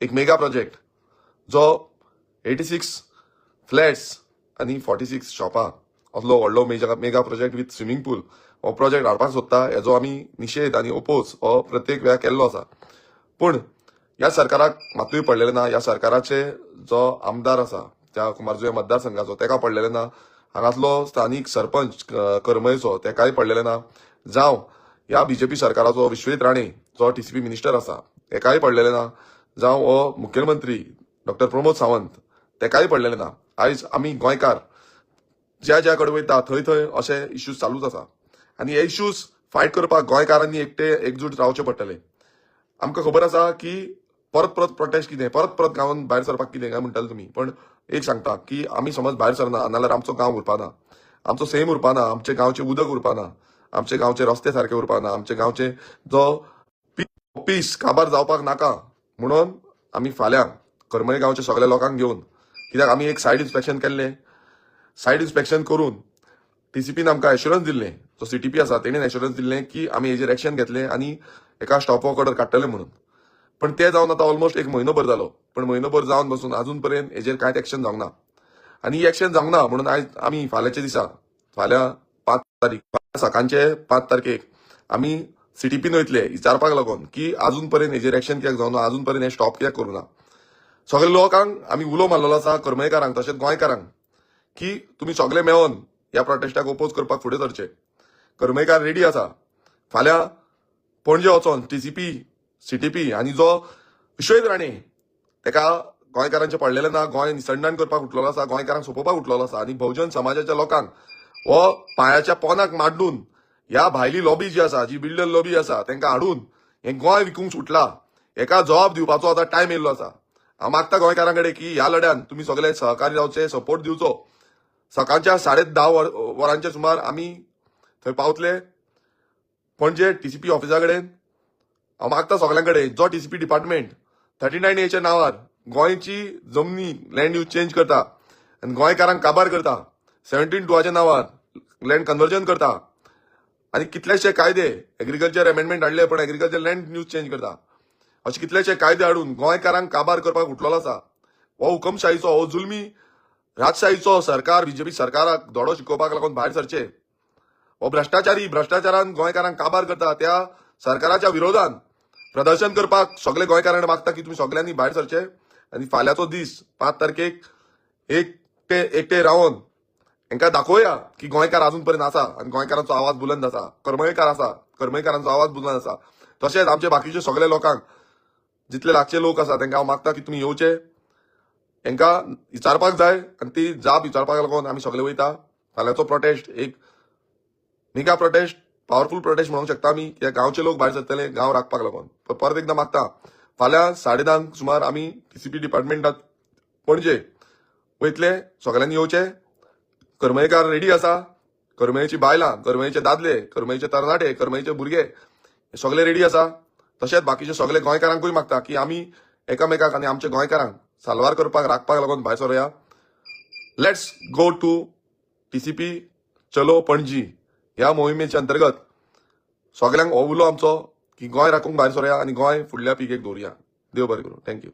एक mega project जो 86 flats आणि 46 शॉपां असलो व्हडलो मेगा प्रोजेक्ट विथ स्विमींग पूल हो प्रोजेक्ट हाडपाक सोदता हेजो आमी निशेध आनी ओपोज हो प्रत्येक वेळा केल्लो आसा. पूण ह्या सरकाराक मातूय पडलेले ना. ह्या सरकाराचे जो आमदार आसा त्या कुमारजुंवे मतदारसंघाचो तेका पडलेले ना. हांगातलो स्थानिक सरपंच करमयचो तेकाय पडलेले ना. जावं ह्या बीजेपी सरकाराचो विश्वेत राणे जो टीसीपी मिनिस्टर आसा तेकाय पडलेले ना. जावं हो मुख्यमंत्री डॉक्टर प्रमोद सावंत तेकाय पडलेले ना. आयज आमी गोंयकार ज्या ज्या कडेन वयता थंय थंय अशे इश्यूज चालूच आसा आनी हे इश्यूज फायट करपाक गोंयकारांनी एकजूट रावचे पडटले. आमकां खबर आसा की परत परत प्रोटेस्ट कितें परत परत गांवांत भायर सरपाक कितें काय म्हणटाले तुमी. पण एक सांगता की आमी समज भायर सरना नाल्यार आमचो गांव उरपाना, आमचो सैम उरपाना, आमचे गांवचे उदक उरपाना, आमचे गांवचे रस्ते सारखे उरपाना, आमचे गांवचे जो पीस काबार जावपाक नाका म्हणून आमी फाल्यां करमळे गांवच्या सगळ्या लोकांक घेवन कित्याक आमी एक सायड इन्स्पेक्शन केल्लें. सायड इन्स्पेक्शन करून टीसीपीन आमकां एश्युरन्स दिल्लें, जो सीटीपी आसा तेणेन एश्युरन्स दिल्लें की आमी हेजेर एक्शन घेतलें आनी एका स्टॉप वॉक ऑर्डर काडटले म्हणून. पण ते जावन आतां ऑलमोस्ट एक म्हयनोभर जालो. पण म्हयनोभर जावन बसून अजून पर्यंत हेजेर कांयच एक्शन जावंक ना. आनी ही एक्शन जावंक ना म्हणून आयज आमी फाल्यांच्या दिसा फाल्यां 5 तारीख सकाळचे 5 तारखेक आमी सीटीपीन वयतले विचारपाक लागून की अजून पर्यंत हेजेर एक्शन कित्याक जावना, अजून पर्यंत हे स्टॉप कित्याक करूना. सगळ्या लोकांक आमी उलो मारलेलो आसा, करमयेकारांक तशेंच गोंयकारांक, की तुमी सगळे मेळोन ह्या प्रोटेस्टाक ओपोज करपाक फुडें सरचे. करमयेकार रेडी आसा. फाल्यां पणजे वचोन टीसीपी सीटीपी आनी जो विश्वेत राणे तेका गोंयकारांचे पडलेले ना. गोंय निसंडाण करपाक उठलेलो आसा, गोंयकारांक सोपोवपाक उठलेलो आसा आनी बहुजन समाजाच्या लोकांक हो पांयाच्या पोंदाक माड्डून ह्या भायली लॉबी जी आसा, जी बिल्डर लॉबी आसा तांकां हाडून हें गोंय विकूंक सुटला. हेका जबाब दिवपाचो आतां टायम येयल्लो आसा. हांव मागता गोंयकारां कडेन की ह्या लढ्यान तुमी सगळे सहकारी जावचे, सपोर्ट दिवचो. सकाळच्या 10:30 वरांचे सुमार आमी थंय पावतले पणजे टीसीपी ऑफिसा कडेन. हांव मागता सगळ्यां कडेन जो टीसीपी डिपार्टमेंट 39A नांवार गोंयची जमनी लँड यूज चेंज करता आनी गोंयकारांक काबार करता, 17(2) नांवार लँड कन्वर्जन करता आनी कितलेशे कायदे एग्रीकल्चर अमेंडमेंट हाडले पण एग्रीकल्चर लँड यूज चेंज करता. अशे कितलेशे कायदे हाडून गोंयकारांक काबार करपाक उठलेलो आसा. हो हुकमशाहीचो, हो जुलमी राजशाहीचो सरकार बीजेपी सरकाराक धडो शिकोवपाक लागून भायर सरचे. हो भ्रष्टाचारान गोंयकारांक काबार करता. त्या सरकाराच्या विरोधान प्रदर्शन करपाक सगळे गोंयकारांक मागता की तुमी सगळ्यांनी भायर सरचे आनी फाल्यांचो दीस 5 तारखेक एकटे रावन हांकां दाखोवया की गोंयकार अजून पर्यंत आसा आनी गोंयकारांचो आवाज बुलंद आसा, करमयेकार आसा, करमयेकारांचो आवाज बुलंद आसा. तशेंच आमचे बाकीचे सगळे लोकांक जितले लागचे लोक आसा तांकां हांव मागता की तुमी येवचे, हांकां विचारपाक जाय आनी ती जाप विचारपाक लागून आमी सगळे वयता. फाल्यांचो प्रोटेस्ट एक मेगा प्रोटेस्ट, पॉवरफुल प्रोटेस्ट म्हणूंक शकता आमी. कित्याक गांवचे लोक भायर सरतले गांव राखपाक लागून. परत एकदां मागता फाल्यां 10:30 सुमार आमी टीसीपी डिपार्टमेंटात पणजे वयतले. सगळ्यांनी येवचे. करमयेकार रेडी आसा. करमयेची बायलां, करमयेचे दादले, करमयेचे तरणाटे, करमयेचे भुरगे सगळे रेडी आसा. तशेंच बाकीचे सगळे गोंयकारांकूय मागता की आमी एकामेकाक आनी आमच्या गोंयकारांक साल्वार करपाक राखपाक लागून भायर सरुया. लेट्स गो टू टीसीपी चलो पणजी ह्या मोहिमेच्या अंतर्गत सगळ्यांक हो उलो आमचो की गोंय राखूंक भायर सरुया आनी गोंय फुडल्या पिळगेक दवरुया. देव बरें करूं. थँक्यू.